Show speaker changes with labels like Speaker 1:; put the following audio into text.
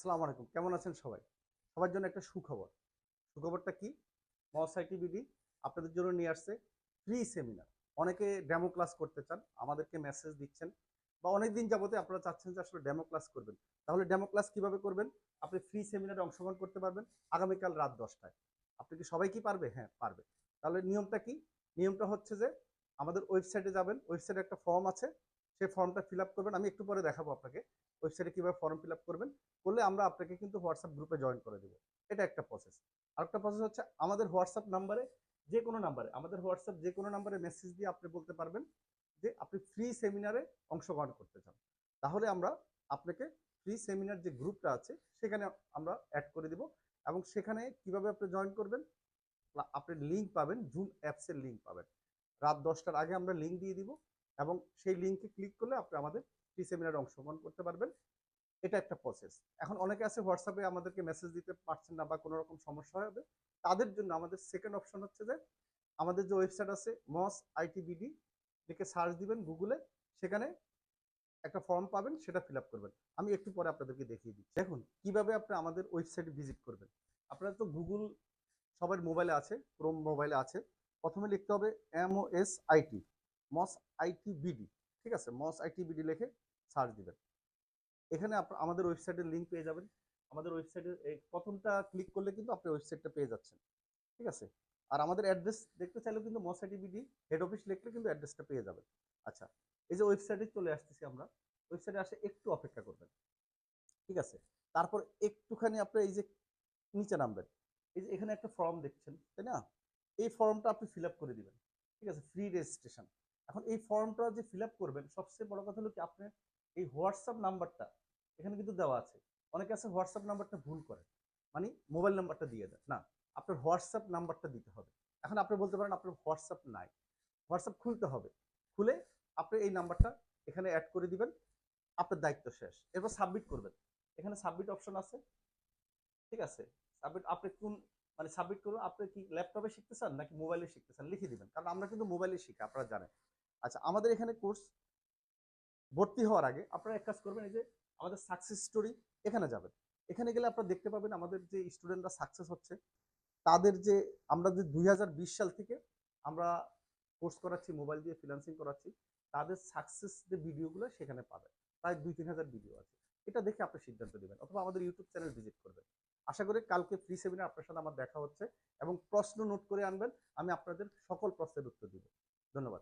Speaker 1: আসসালামু আলাইকুম। কেমন আছেন সবাই? সবার জন্য একটা সুখবর। সুখবরটা কি? মস আইটিবিডি আপনাদের জন্য নিয়ে আসছে ফ্রি সেমিনার। অনেকে ডেমো ক্লাস করতে চান, আমাদেরকে মেসেজ দিচ্ছেন বা অনেকদিন যাবতে আপনারা চাচ্ছেন যে আসলে ডেমো ক্লাস করবেন। তাহলে ডেমো ক্লাস কিভাবে করবেন? আপনি ফ্রি সেমিনারে অংশগ্রহণ করতে পারবেন আগামীকাল রাত ১০ টায়। আপনি কি সবাই কি পারবে? হ্যাঁ, পারবে। তাহলে নিয়মটা কি? নিয়মটা হচ্ছে যে আমাদের ওয়েবসাইটে যাবেন। ওয়েবসাইটে একটা ফর্ম আছে। সেই ফর্মটা ফিল আপ করবেন। আমি একটু পরে দেখাবো আপনাকে ওয়েবসাইটে কিভাবে ফর্ম ফিল আপ করবেন। করলে আমরা আপনাকে কিন্তু হোয়াটসঅ্যাপ গ্রুপে জয়েন করে দেব। এটা একটা প্রসেস। আরেকটা প্রসেস হচ্ছে আমাদের হোয়াটসঅ্যাপ নাম্বারে যে কোনো নাম্বারে আমাদের হোয়াটসঅ্যাপ যে কোনো নাম্বারে মেসেজ দিয়ে আপনি বলতে পারবেন যে আপনি ফ্রি সেমিনারে অংশগ্রহণ করতে চান। তাহলে আমরা আপনাকে ফ্রি সেমিনার যে গ্রুপটা আছে সেখানে আমরা অ্যাড করে দিব এবং সেখানে কিভাবে আপনি জয়েন করবেন আপনি লিঙ্ক পাবেন, জুম অ্যাপসের লিঙ্ক পাবেন। রাত ১০টার আগে আমরা লিঙ্ক দিয়ে দিব এবং সেই লিঙ্কে ক্লিক করলে আপনি আমাদের ফ্রি সেমিনারে অংশগ্রহণ করতে পারবেন। এটা একটা প্রসেস। এখন অনেকে আছে হোয়াটসঅ্যাপে আমাদেরকে মেসেজ দিতে পারছেন না বা কোনো রকম সমস্যা হবে। তাদের জন্য আমাদের সেকেন্ড অপশন হচ্ছে যে আমাদের যে ওয়েবসাইট আছে মস আইটিবিডি লিখে সার্চ দিবেন গুগলে, সেখানে একটা ফর্ম পাবেন সেটা ফিল আপ করবেন। আমি একটু পরে আপনাদেরকে দেখিয়ে দিচ্ছি। দেখুন কিভাবে আপনি আমাদের ওয়েবসাইটে ভিজিট করবেন। আপনারা তো গুগল সবার মোবাইলে আছে, ক্রোম মোবাইলে আছে। প্রথমে লিখতে হবে MOS আইটি, মস আইটিবিডি। ঠিক আছে, মস আইটিবিডি লিখে সার্চ দিবেন। এখানে আমাদের ওয়েবসাইটের লিঙ্ক পেয়ে যাবেন। আমাদের ওয়েবসাইটের প্রথমটা ক্লিক করলে কিন্তু আপনি ওয়েবসাইটটা পেয়ে যাচ্ছেন। ঠিক আছে, আর আমাদের অ্যাড্রেস দেখতে চাইলেও কিন্তু মসআইটিবিডি হেড অফিস লিখলে কিন্তু অ্যাড্রেসটা পেয়ে যাবেন। আচ্ছা, এই যে ওয়েবসাইটে চলে আসতেছি আমরা, ওয়েবসাইটে আসে একটু অপেক্ষা করবেন। ঠিক আছে, তারপর একটুখানি আপনি এই যে নিচে নামবেন, এই যে এখানে একটা ফর্ম দেখছেন তাই না, এই ফর্মটা আপনি ফিল আপ করে দিবেন। ঠিক আছে, ফ্রি রেজিস্ট্রেশন। এখন এই ফর্মটা যে ফিল আপ করবেন, সবচেয়ে বড় কথা হলো কি আপনি এই হোয়াটসঅ্যাপ নাম্বারটা এখানে কিন্তু দেওয়া আছে। অনেকে আছে হোয়াটসঅ্যাপ নাম্বারটা ভুল করে, মানে মোবাইল নাম্বারটা দিয়ে দেয় না, আপনার হোয়াটসঅ্যাপ নাম্বারটা দিতে হবে। এখন আপনি বলতে পারেন আপনার হোয়াটসঅ্যাপ নাই, হোয়াটসঅ্যাপ খুলতে হবে। খুলে আপনি এই নাম্বারটা এখানে অ্যাড করে দিবেন, আপনার দায়িত্ব শেষ। এরপর সাবমিট করবেন। এখানে সাবমিট অপশন আছে। ঠিক আছে, সাবমিট আপনি কোন মানে সাবমিট করুন, আপনি কি ল্যাপটপে শিখতে চান নাকি মোবাইলে শিখতে চান লিখে দিবেন, কারণ আমরা কিন্তু মোবাইলে শিখি আপনারা জানেন। আচ্ছা, আমাদের এখানে কোর্স ভর্তি হওয়ার আগে আপনারা এক কাজ করবেন, এই যে আমাদের সাকসেস স্টোরি এখানে যাবেন। এখানে গেলে আপনারা দেখতে পাবেন আমাদের যে স্টুডেন্টরা সাকসেস হচ্ছে, তাদের যে আমরা যে ২০২০ সাল থেকে আমরা কোর্স করাচ্ছি, মোবাইল দিয়ে ফ্রিল্যান্সিং করাচ্ছি, তাদের সাকসেস যে ভিডিওগুলো সেখানে পাবেন। প্রায় ২-৩ হাজার ভিডিও আছে। এটা দেখে আপনি সিদ্ধান্ত নেবেন অথবা আমাদের ইউটিউব চ্যানেল ভিজিট করবেন। আশা করি কালকে ফ্রি সেমিনার আপনার সাথে আমার দেখা হচ্ছে এবং প্রশ্ন নোট করে আনবেন। আমি আপনাদের সকল প্রশ্নের উত্তর দিব। ধন্যবাদ।